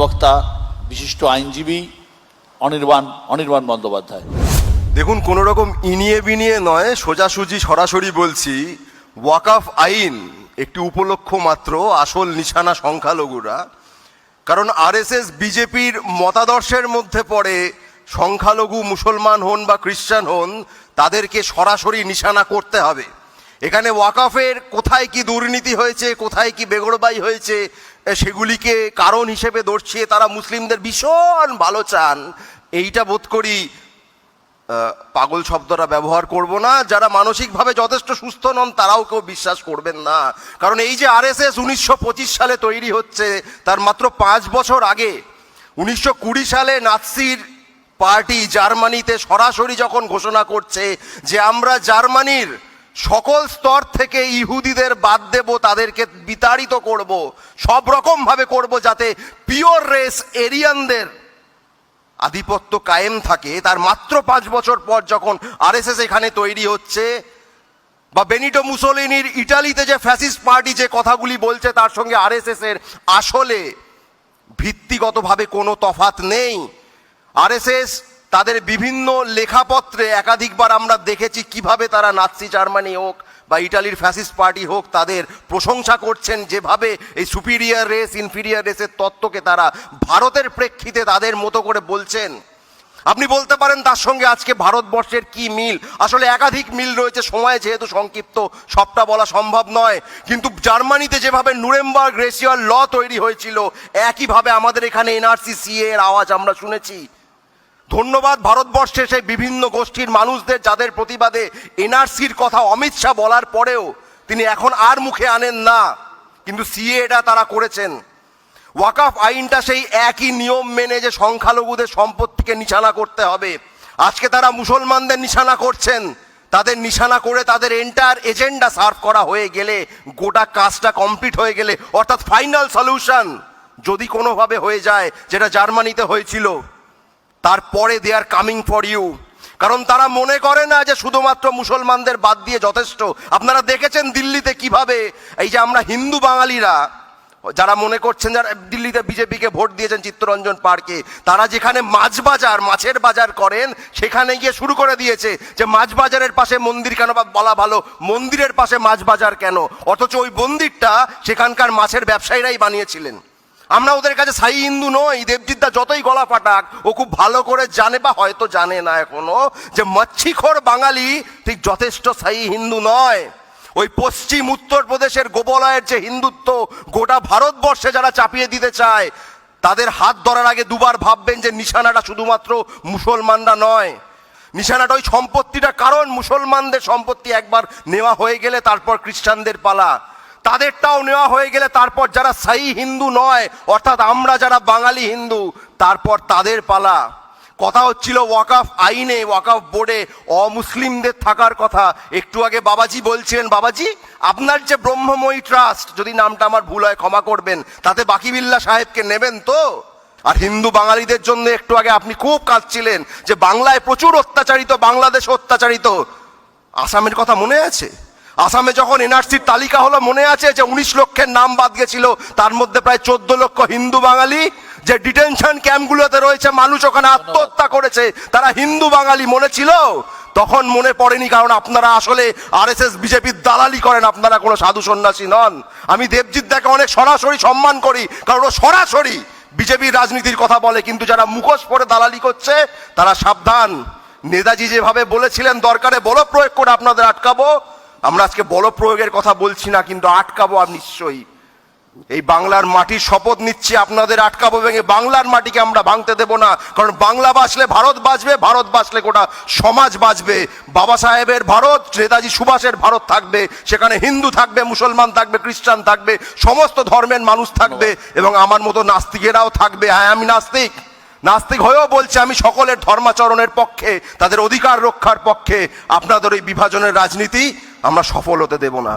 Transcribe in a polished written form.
বক্তা বিশিষ্ট আইনজীবী অনির্বাণ বন্দ্যোপাধ্যায়। দেখুন, কোনো রকম ইনিয়ে বিনিয়ে নয়, সোজাসুজি সরাসরি বলছি, ওয়াকফ আইন একটি উপলক্ষ মাত্র, আসল নিশানা সংখ্যালঘুরা। কারণ আরএসএস বিজেপির মতাদর্শের মধ্যে পড়ে সংখ্যালঘু মুসলমান হন বা খ্রিস্টান হন, তাদেরকে সরাসরি নিশানা করতে হবে। এখানে ওয়াকফের কোথায় কি দুর্নীতি হয়েছে, কোথায় কি বেগড়বাই হয়েছে, সেগুলিকে কারণ হিসেবে দর্শিয়ে তারা মুসলিমদের ভীষণ ভালো চান। এইটা বোধ করি পাগল শব্দটা ব্যবহার করব না, যারা মানসিকভাবে যথেষ্ট সুস্থ নন তারাও কেউ বিশ্বাস করবেন না। কারণ এই যে আরএসএস 1925 সালে তৈরি হচ্ছে, তার মাত্র 5 বছর আগে 1920 সালে নাৎসির পার্টি জার্মানিতে সরাসরি যখন ঘোষণা করছে যে আমরা জার্মানির সকল স্তর থেকে ইহুদিদের বাদ দেব, তাদেরকে বিতাড়িত করব, সব রকমভাবে করব যাতে পিওর রেস এরিয়ানদের আধিপত্য কায়েম থাকে, তার মাত্র 5 বছর পর যখন আরএসএস এখানে তৈরি হচ্ছে, বা বেনিটো মুসোলিনির ইটালিতে যে ফ্যাসিস্ট পার্টি যে কথাগুলি বলছে, তার সঙ্গে আরএসএস এর আসলে ভিত্তিগতভাবে কোনো তফাৎ নেই। আরএসএস তাদের বিভিন্ন লেখাপত্রে একাধিকবার আমরা দেখেছি কিভাবে তারা নাৎসি জার্মানি হোক বা ইটালির ফ্যাসিস্ট পার্টি হোক, তাদের প্রশংসা করছেন, যেভাবে এই সুপিরিয়ার রেস ইনফিরিয়ার রেসের তত্ত্বকে তারা ভারতের প্রেক্ষিতে তাদের মতো করে বলছেন। আপনি বলতে পারেন তার সঙ্গে আজকে ভারতবর্ষের কি মিল? আসলে একাধিক মিল রয়েছে, সময় যেহেতু সংক্ষিপ্ত সবটা বলা সম্ভব নয়। কিন্তু জার্মানিতে যেভাবে নুরেমবার্গ রেশিয়াল ল তৈরি হয়েছিল, একইভাবে আমাদের এখানে এনআরসি সিএ এর আওয়াজ আমরা শুনেছি। ধন্যবাদ ভারতবর্ষে সেই বিভিন্ন গোষ্ঠীর মানুষদের, যাদের প্রতিবাদে এনআরসির কথা অমিত শাহ বলার পরেও তিনি এখন আর মুখে আনেন না, কিন্তু সিএ এটা তারা করেছেন। ওয়াকফ আইনটা সেই একই নিয়ম মেনে যে সংখ্যালঘুদের সম্পত্তিকে নিশানা করতে হবে, আজকে তারা মুসলমানদের নিশানা করছেন। তাদের নিশানা করে তাদের এন্টায়ার এজেন্ডা সার্ভ করা হয়ে গেলে, গোটা কাজটা কমপ্লিট হয়ে গেলে, অর্থাৎ ফাইনাল সলিউশন যদি কোনোভাবে হয়ে যায়, যেটা জার্মানিতে হয়েছিল, তারপরে দে আর কামিং ফর ইউ। কারণ তারা মনে করে না যে শুধুমাত্র মুসলমানদের বাদ দিয়ে যথেষ্ট। আপনারা দেখেছেন দিল্লিতে কিভাবে এই যে আমরা হিন্দু বাঙালিরা যারা মনে করছেন, যারা দিল্লিতে বিজেপিকে ভোট দিয়েছেন চিত্তরঞ্জন পার্কে, তারা যেখানে মাছ বাজার, মাছের বাজার করেন, সেখানে গিয়ে শুরু করে দিয়েছে যে মাছ বাজারের পাশে মন্দির কেন, বা বলা ভালো মন্দিরের পাশে মাছ বাজার কেন, অথচ ওই মন্দিরটা সেখানকার মাছের ব্যবসায়ীরাই বানিয়েছিলেন। আমরা ওদের কাছে সাই হিন্দু নই। দেবজিৎদা যতই গলা ফাটাক, ও খুব ভালো করে জানে, বা হয়তো জানে না এখনো, যে মচ্ছিখোর বাঙালি ঠিক যথেষ্ট সাই হিন্দু নয়। ওই পশ্চিম উত্তরপ্রদেশের গোবলয়ের যে হিন্দুত্ব গোটা ভারতবর্ষে যারা চাপিয়ে দিতে চায়, তাদের হাত ধরার আগে দুবার ভাববেন যে নিশানাটা শুধুমাত্র মুসলমানরা নয়, নিশানাটা ওই সম্পত্তিটা। কারণ মুসলমানদের সম্পত্তি একবার নেওয়া হয়ে গেলে তারপর খ্রিস্টানদের পালা, তাদেরটাও নেওয়া হয়ে গেলে তারপর যারা সাই হিন্দু নয়, অর্থাৎ আমরা যারা বাঙালি হিন্দু, তারপর তাদের পালা। কথা হচ্ছিল ওয়াকফ আইনে, ওয়াকফ বোর্ডে অমুসলিমদের থাকার কথা। একটু আগে বাবাজি বলছিলেন, বাবাজি আপনার যে ব্রহ্মময়ী ট্রাস্ট, যদি নামটা আমার ভুল হয় ক্ষমা করবেন, তাতে বাকিবিল্লা সাহেবকে নেবেন তো? আর হিন্দু বাঙালিদের জন্য একটু আগে আপনি খুব কাঁদছিলেন যে বাংলায় প্রচুর অত্যাচারিত, বাংলাদেশ অত্যাচারিত। আসামের কথা মনে আছে? আসামে যখন এনআরসির তালিকা হলো, মনে আছে যে 19 লক্ষের নাম বাদ গেছিল, তার মধ্যে প্রায় 14 লক্ষ হিন্দু বাঙালি যে ডিটেনশন ক্যাম্পগুলোতে রয়েছে, মানুষ ওখানে আত্মহত্যা করেছে, তারা হিন্দু বাঙালি। মনে ছিল? তখন মনে পড়েনি, কারণ আপনারা আসলে আরএসএস বিজেপির দালালি করেন, আপনারা কোনো সাধু সন্ন্যাসী নন। আমি দেবজিৎদাকে অনেক সরাসরি সম্মান করি, কারণ ও সরাসরি বিজেপির রাজনীতির কথা বলে, কিন্তু যারা মুখোশ পরে দালালি করছে তারা সাবধান। নেতাজি যেভাবে বলেছিলেন দরকারে বল প্রয়োগ করে আপনাদের আটকাবো, আমরা আজকে বল প্রয়োগের কথা বলছি না, কিন্তু আটকাবো আর নিশ্চয়ই। এই বাংলার মাটির শপথ নিচ্ছি, আপনাদের আটকাবো ভেঙে বাংলার মাটিকে আমরা ভাঙতে দেব না। কারণ বাংলা বাঁচলে ভারত বাঁচবে, ভারত বাঁচলে গোটা সমাজ বাঁচবে। বাবা সাহেবের ভারত, নেতাজি সুভাষের ভারত থাকবে, সেখানে হিন্দু থাকবে, মুসলমান থাকবে, খ্রিস্টান থাকবে, সমস্ত ধর্মের মানুষ থাকবে, এবং আমার মতো নাস্তিকেরাও থাকবে। হ্যাঁ, আমি নাস্তিক হয়েও বলছি, আমি সকলের ধর্মাচরণের পক্ষে, তাদের অধিকার রক্ষার পক্ষে। আপনাদের ওই বিভাজনের রাজনীতি আমরা সফল হতে দেব না।